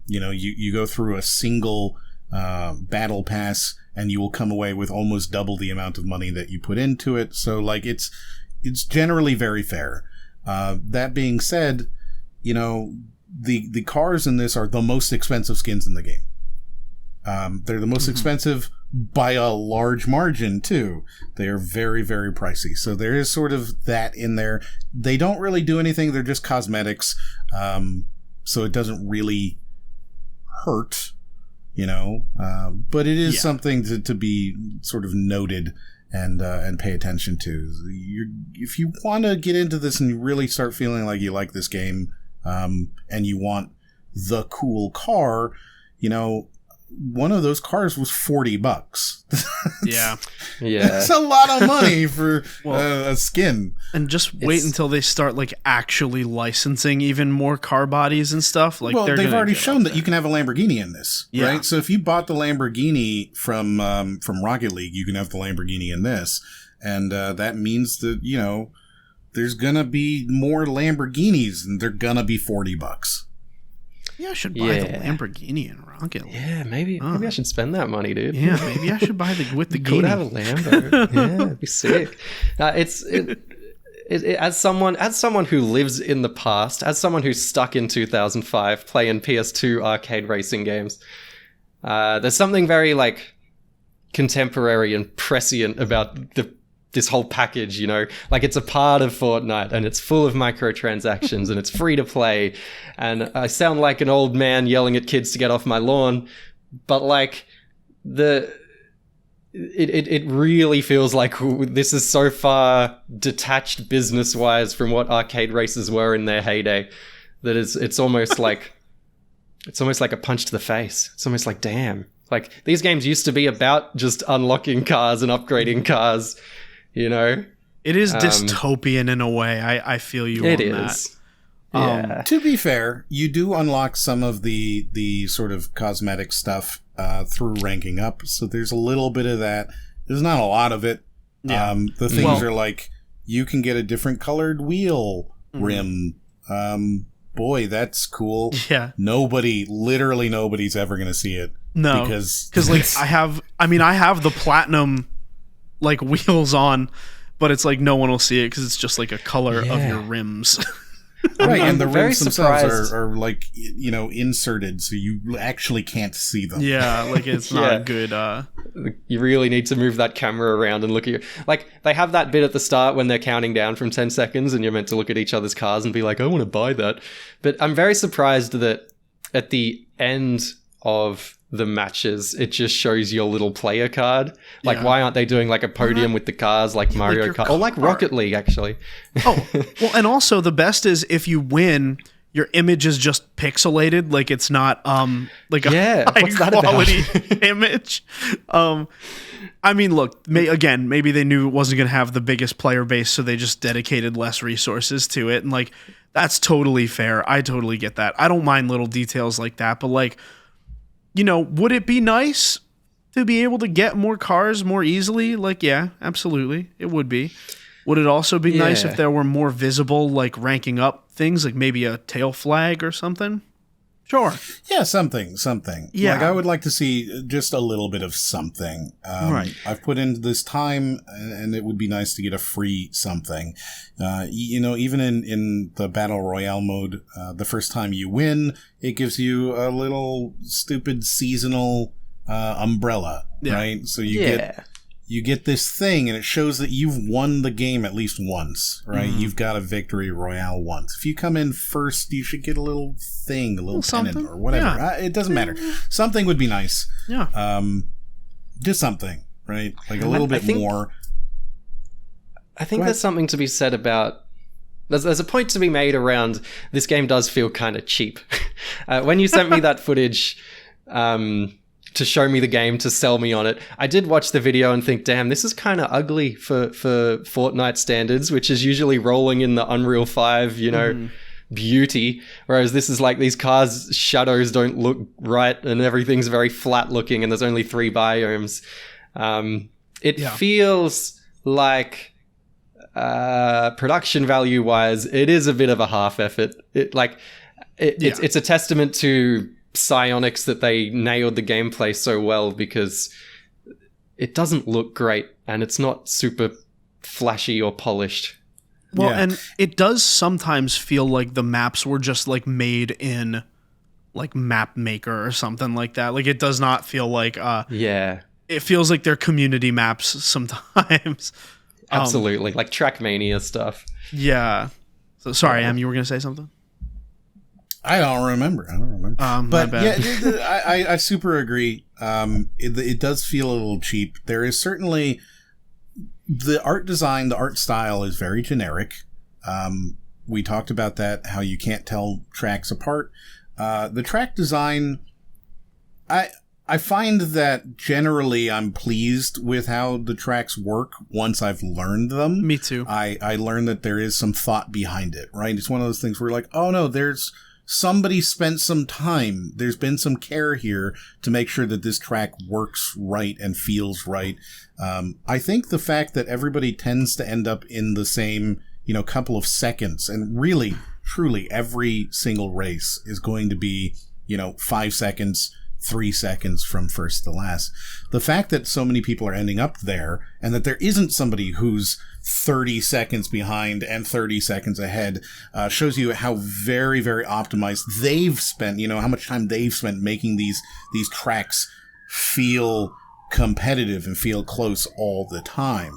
you go through a single battle pass and you will come away with almost double the amount of money that you put into it. So, like, it's generally very fair. That being said, the cars in this are the most expensive skins in the game. They're the most expensive by a large margin, too. They are very, very pricey. So there is sort of that in there. They don't really do anything. They're just cosmetics. So it doesn't really hurt, but it is something to be sort of noted and pay attention to. If you want to get into this and you really start feeling like you like this game, and you want the cool car, one of those cars was $40. Yeah. It's a lot of money for a skin. And just wait until they start like actually licensing even more car bodies and stuff. Like, they've already shown that you can have a Lamborghini in this, right? So if you bought the Lamborghini from Rocket League, you can have the Lamborghini in this, and that means that there's gonna be more Lamborghinis, and they're gonna be $40. Yeah, I should buy the Lamborghini in Rocket League. Yeah, maybe I should spend that money, dude. Yeah, maybe I should buy with the Could have a Lambo. Yeah, it'd be sick. As someone who lives in the past, as someone who's stuck in 2005 playing PS2 arcade racing games, there's something very like contemporary and prescient about this whole package, like it's a part of Fortnite and it's full of microtransactions and it's free to play. And I sound like an old man yelling at kids to get off my lawn, but like it really feels like this is so far detached business wise from what arcade races were in their heyday that it's almost like a punch to the face. It's almost like, damn, like these games used to be about just unlocking cars and upgrading cars. It is dystopian in a way. I feel you It on is. that. Yeah. To be fair, you do unlock some of the sort of cosmetic stuff through ranking up, so there's a little bit of that. There's not a lot of it. Yeah. The things are like, you can get a different colored wheel rim. Boy, that's cool. Yeah. Literally nobody's ever going to see it. No. Because like, I have the platinum like wheels on, but it's like no one will see it because it's just like a color of your rims. Right, and the very rims themselves surprised. are like, inserted, so you actually can't see them. Yeah, like it's not good. You really need to move that camera around and look at your... Like, they have that bit at the start when they're counting down from 10 seconds and you're meant to look at each other's cars and be like, I want to buy that. But I'm very surprised that at the end of the matches, it just shows your little player card. Like, why aren't they doing like a podium with the cars like Mario Kart? Or like Rocket League, actually. Oh, well, and also the best is if you win, your image is just pixelated, like it's not like a what's that high quality about? image. I mean, look, maybe they knew it wasn't going to have the biggest player base, so they just dedicated less resources to it, and like that's totally fair. I totally get that. I don't mind little details like that, but like, would it be nice to be able to get more cars more easily? Like, yeah, absolutely, it would be. Would it also be nice if there were more visible, like, ranking up things, like maybe a tail flag or something? Sure. Yeah, something. Yeah. Like, I would like to see just a little bit of something. Right. I've put in this time, and it would be nice to get a free something. Even in the Battle Royale mode, the first time you win, it gives you a little stupid seasonal umbrella, right? So you get this thing, and it shows that you've won the game at least once, right? You've got a victory royale once. If you come in first, you should get a little thing, a little pennant something. or whatever. Yeah. It doesn't matter. Something would be nice. Yeah. Just something, right? Like a little bit more. I think there's something to be said about... There's a point to be made around this game does feel kind of cheap. When you sent me that footage... to show me the game, to sell me on it, I did watch the video and think, damn, this is kind of ugly for Fortnite standards, which is usually rolling in the Unreal 5, beauty. Whereas this is like, these cars' shadows don't look right and everything's very flat looking and there's only 3 biomes. It feels like, production value wise, it is a bit of a half effort. It's a testament to Psyonix that they nailed the gameplay so well, because it doesn't look great and it's not super flashy or polished. Well, and it does sometimes feel like the maps were just like made in like Map Maker or something like that. Like, it does not feel like it feels like they're community maps sometimes. Absolutely, like Trackmania stuff. Yeah. So sorry, Em, you were gonna say something? I don't remember. But yeah, I super agree. It does feel a little cheap. There is certainly the art design, the art style is very generic. We talked about that, how you can't tell tracks apart. The track design, I find that generally I'm pleased with how the tracks work once I've learned them. Me too. I learned that there is some thought behind it, right? It's one of those things where you're like, oh no, somebody spent some time. There's been some care here to make sure that this track works right and feels right. I think the fact that everybody tends to end up in the same, couple of seconds, and really, truly every single race is going to be, 5 seconds, 3 seconds from first to last. The fact that so many people are ending up there, and that there isn't somebody who's 30 seconds behind and 30 seconds ahead, shows you how very, very optimized they've spent, how much time they've spent making these tracks feel competitive and feel close all the time.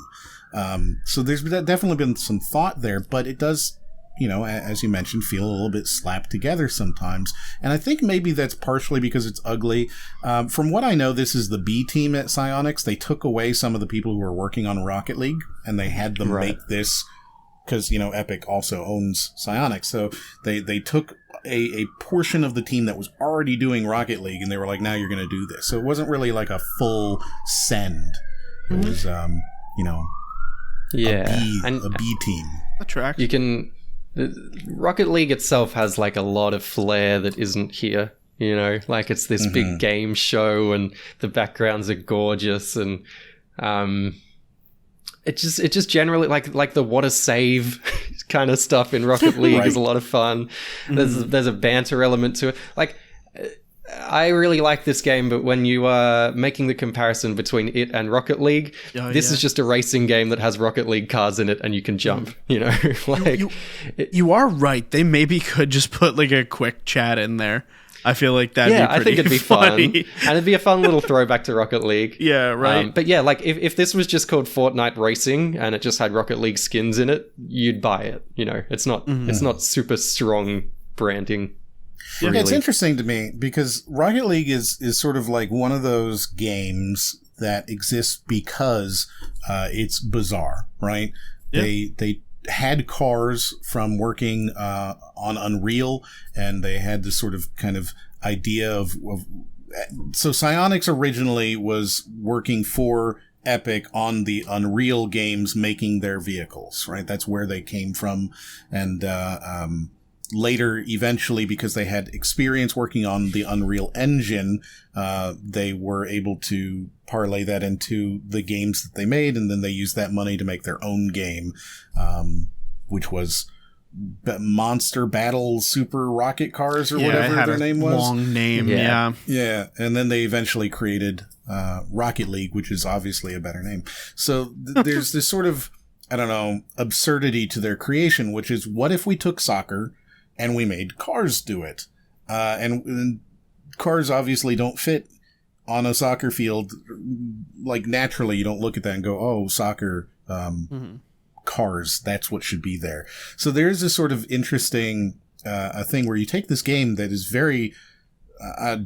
So there's definitely been some thought there, but it does, as you mentioned, feel a little bit slapped together sometimes. And I think maybe that's partially because it's ugly. From what I know, this is the B team at Psyonix. They took away some of the people who were working on Rocket League, and they had them make this because, Epic also owns Psyonix. So they took a portion of the team that was already doing Rocket League, and they were like, now you're going to do this. So it wasn't really like a full send. It was, a B team. That tracks. You can. Rocket League itself has like a lot of flair that isn't here. You know, like it's this big game show, and the backgrounds are gorgeous, and it just generally like the what a save kind of stuff in Rocket League is a lot of fun. There's a banter element to it. Like, I really like this game, but when you are making the comparison between it and Rocket League, this is just a racing game that has Rocket League cars in it and you can jump, you know? Like, you are right. They maybe could just put like a quick chat in there. I feel like that'd be pretty I think it'd be funny. fun. And it'd be a fun little throwback to Rocket League. Yeah, right. But yeah, like if this was just called Fortnite Racing and it just had Rocket League skins in it, you'd buy it. You know, it's not super strong branding. Yeah, really. It's interesting to me because Rocket League is sort of like one of those games that exists because it's bizarre, right? Yeah. They had cars from working on Unreal, and they had this sort of kind of idea of so Psyonix originally was working for Epic on the Unreal games, making their vehicles, right? That's where they came from. And later, eventually, because they had experience working on the Unreal Engine, they were able to parlay that into the games that they made, and then they used that money to make their own game, which was Monster Battle Super Rocket Cars or whatever their name was. Long name, yeah. And then they eventually created Rocket League, which is obviously a better name. So there's this sort of, I don't know, absurdity to their creation, which is, what if we took soccer and we made cars do it? And cars obviously don't fit on a soccer field. Like, naturally, you don't look at that and go, oh, soccer, cars, that's what should be there. So there's this sort of interesting a thing where you take this game that is very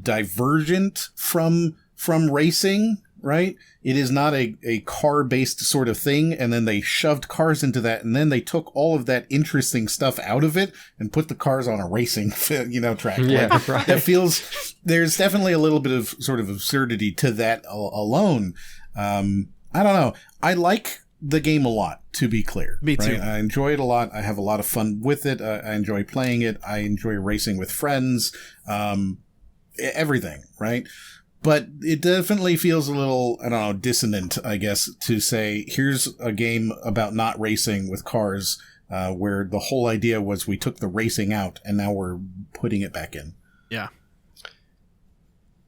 divergent from racing, right? It is not a car-based sort of thing, and then they shoved cars into that, and then they took all of that interesting stuff out of it and put the cars on a racing, track. Yeah, right. That feels, there's definitely a little bit of sort of absurdity to that alone. I don't know. I like the game a lot, to be clear. Me too. Right? I enjoy it a lot. I have a lot of fun with it. I enjoy playing it. I enjoy racing with friends. Everything, right? But it definitely feels a little, I don't know, dissonant, I guess, to say, here's a game about not racing with cars, where the whole idea was we took the racing out and now we're putting it back in. Yeah.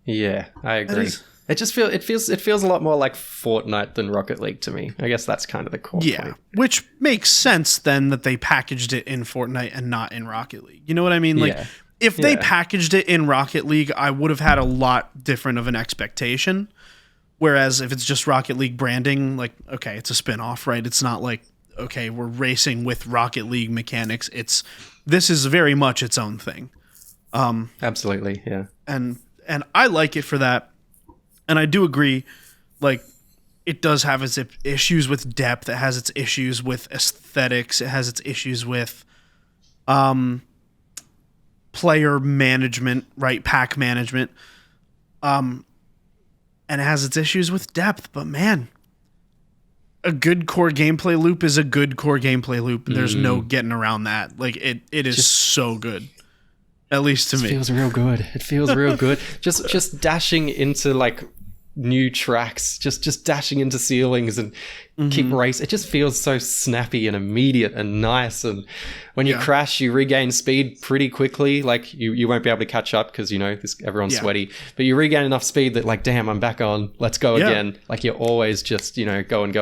Yeah, I agree. It just feels a lot more like Fortnite than Rocket League to me. I guess that's kind of the core point. Which makes sense then that they packaged it in Fortnite and not in Rocket League. You know what I mean? Like, if they packaged it in Rocket League, I would have had a lot different of an expectation. Whereas if it's just Rocket League branding, like, okay, it's a spin-off, right? It's not like, okay, we're racing with Rocket League mechanics. This is very much its own thing. Absolutely, yeah. And I like it for that. And I do agree, like, it does have its issues with depth. It has its issues with aesthetics. It has its issues with player management, right? Pack management. And it has its issues with depth. But, man, a good core gameplay loop is a good core gameplay loop. And there's no getting around that. Like, it is just so good. At least to me. It feels real good. It feels real good. Just dashing into, like, new tracks, just dashing into ceilings and keep race. It just feels so snappy and immediate and nice. And when you crash, you regain speed pretty quickly. Like, you won't be able to catch up because, everyone's sweaty. But you regain enough speed that, like, damn, I'm back on. Let's go again. Like, you're always just, going.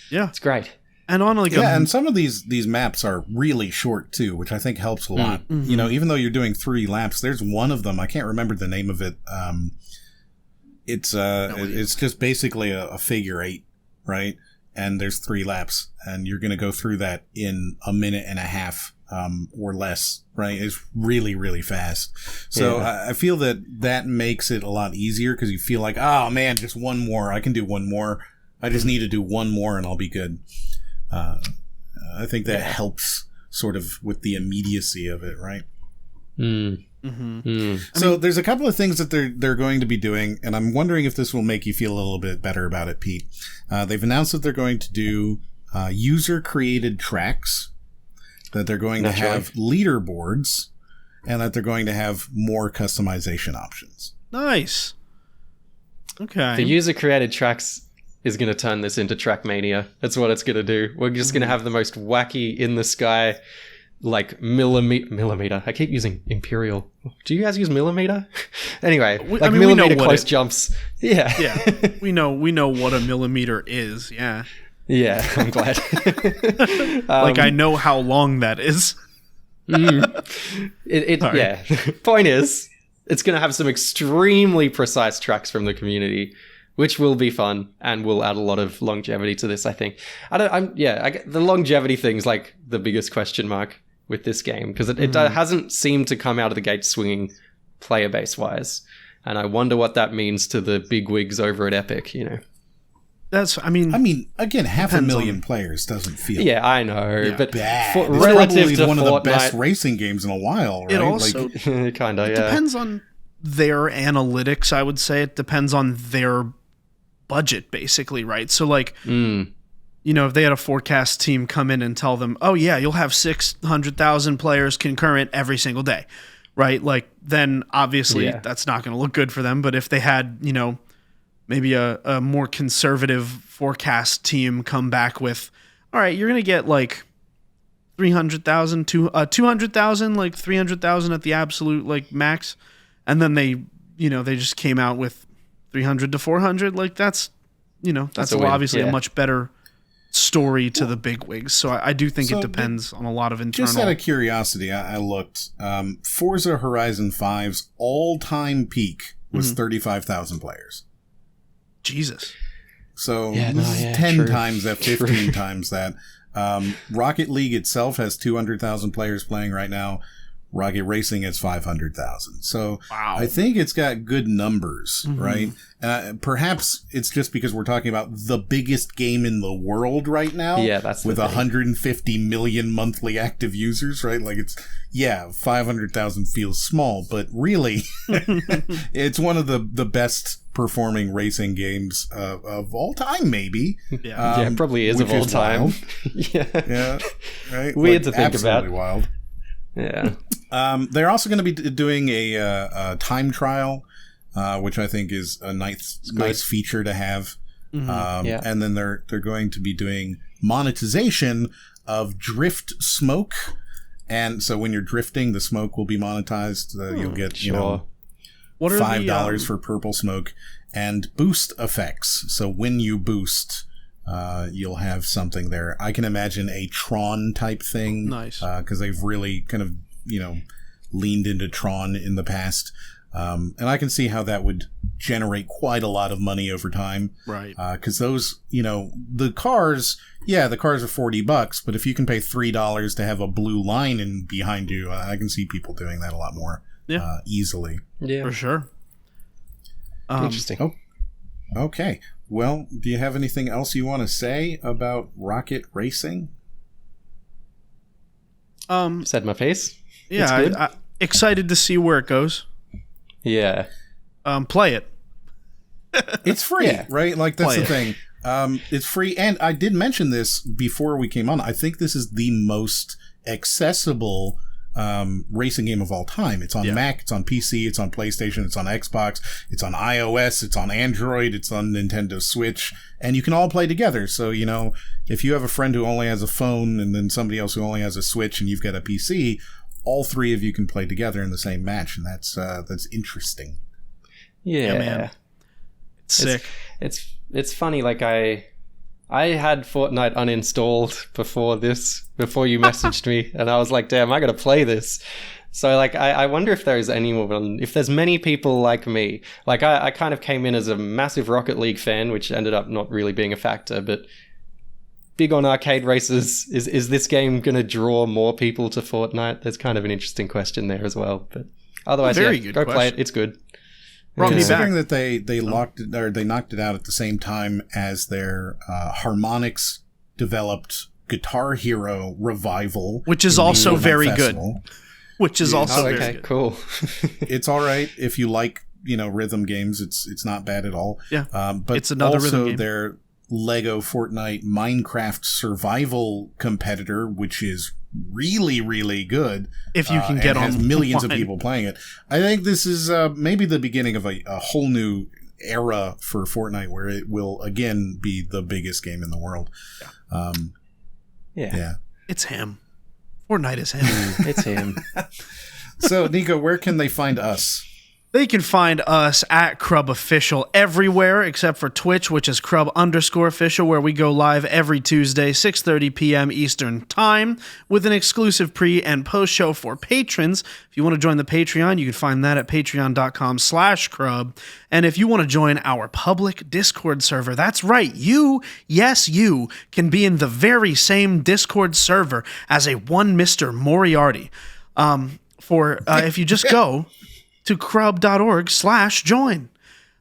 Yeah. It's great. And on and some of these maps are really short too, which I think helps a lot. Even though you're doing 3 laps, there's one of them, I can't remember the name of it. It's just basically a figure 8, right? And there's 3 laps, and you're going to go through that in a minute and a half or less, right? It's really, really fast. So I feel that makes it a lot easier because you feel like, oh man, just one more. I can do one more. I just need to do one more and I'll be good. I think that helps sort of with the immediacy of it, right? So there's a couple of things that they're going to be doing, and I'm wondering if this will make you feel a little bit better about it, Pete. They've announced that they're going to do user-created tracks, that they're going to have leaderboards, and that they're going to have more customization options. Nice. Okay. The user-created tracks is going to turn this into Trackmania. That's what it's going to do. We're just going to have the most wacky in-the-sky, like, millimeter. I keep using imperial. Do you guys use millimeter? Anyway, millimeter close jumps. Yeah. Yeah. We know what a millimeter is. Yeah. Yeah, I'm glad. Like, I know how long that is. Yeah. Point is, it's going to have some extremely precise tracks from the community, which will be fun and will add a lot of longevity to this, I think. The longevity thing's like the biggest question mark with this game, because it hasn't seemed to come out of the gate swinging player base wise. And I wonder what that means to the big wigs over at Epic, you know. I mean, again, 500,000 players doesn't feel. Yeah, I know, but bad. Relative to one Fortnite, of the best racing games in a while, right? It also kind of depends on their analytics. I would say it depends on their budget, basically, right? So, like, you know, if they had a forecast team come in and tell them, "Oh yeah, you'll have 600,000 players concurrent every single day," right? Like, then obviously that's not going to look good for them. But if they had, you know, maybe a more conservative forecast team come back with, all right, you're going to get like 300,000 to 200,000, like 300,000 at the absolute like max. And then they just came out with 300 to 400. Like that's obviously a much better story to the bigwigs. So I do think it depends on a lot of internal. Just out of curiosity, I looked. Forza Horizon 5's all-time peak was 35,000 players. Jesus. So 10 times that, 15 times that. Rocket League itself has 200,000 players playing right now. Rocket Racing is 500,000. So I think it's got good numbers, right? Perhaps it's just because we're talking about the biggest game in the world right now. Yeah, that's with 150 million monthly active users, right? Like 500,000 feels small, but really, it's one of the best performing racing games of all time, maybe. Yeah, it probably is of all time. Yeah, right. Weird to think about. Wild. Yeah. They're also going to be doing a time trial, which I think is a nice feature to have. And then they're going to be doing monetization of drift smoke. And so when you're drifting, the smoke will be monetized. You'll get, $5 for purple smoke, and boost effects. So when you boost, you'll have something there. I can imagine a Tron type thing. Nice. Because they've really kind of, leaned into Tron in the past. And I can see how that would generate quite a lot of money over time. Right. Because those, the cars are $40, but if you can pay $3 to have a blue line behind you, I can see people doing that a lot more easily. Yeah. For sure. Interesting. Oh, okay. Well, do you have anything else you want to say about Rocket Racing? Said my face. Yeah, I'm excited to see where it goes. Yeah. Play it. It's free, right? Like, that's the thing. It's free, and I did mention this before we came on. I think this is the most accessible racing game of all time. It's on Mac, it's on PC, it's on PlayStation, it's on Xbox, it's on iOS, it's on Android, it's on Nintendo Switch, and you can all play together. So, if you have a friend who only has a phone and then somebody else who only has a Switch and you've got a PC, all three of you can play together in the same match, and that's interesting. Yeah, man. It's sick. It's funny, like I had Fortnite uninstalled before you messaged me, and I was like, damn, I gotta play this. So, like, I wonder if there's if there's many people like me. Like, I kind of came in as a massive Rocket League fan, which ended up not really being a factor, but big on arcade races. Is this game gonna draw more people to Fortnite? There's kind of an interesting question there as well. But otherwise, go play it. It's good. Considering that they knocked it out at the same time as their Harmonix developed Guitar Hero revival, which is also very good. Which is also very good. Cool. It's all right if you like rhythm games. It's not bad at all. Yeah, but it's another also rhythm game. Lego Fortnite Minecraft survival competitor, which is really, really good. If you can get on, has millions of people playing it. I think this is maybe the beginning of a whole new era for Fortnite, where it will again be the biggest game in the world. Yeah. It's him. Fortnite is him. It's him. So, Nico, where can they find us? They can find us at Crub Official everywhere except for Twitch, which is Crub_official, where we go live every Tuesday, 6:30 p.m. Eastern Time, with an exclusive pre- and post-show for patrons. If you want to join the Patreon, you can find that at patreon.com/Crub. And if you want to join our public Discord server, that's right, you can be in the very same Discord server as a one Mr. Moriarty. If you just go to crub.org/join.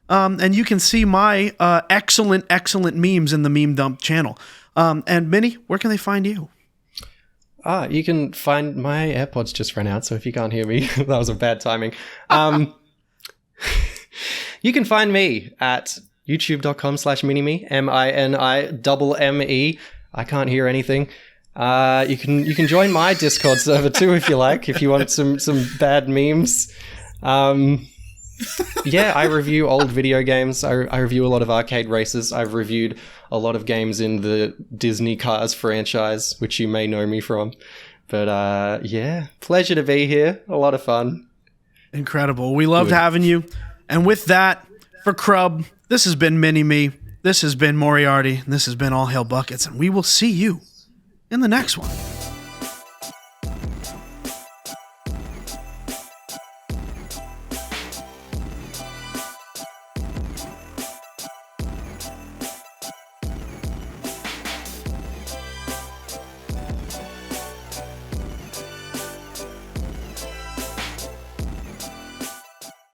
And you can see my excellent memes in the Meme Dump channel. And Minnie, where can they find you? You can find my AirPods just ran out, so if you can't hear me, that was a bad timing. You can find me at youtube.com/minime, MINIMME. I can't hear anything. You can join my Discord server too if you like, if you want some bad memes. I review old video games. I review a lot of arcade races. I've reviewed a lot of games in the Disney Cars franchise, which you may know me from. But pleasure to be here. A lot of fun. Incredible. We loved having you. And with that, for Crub, this has been Mini-Me. This has been Moriarty. And this has been All Hail Buckets. And we will see you in the next one.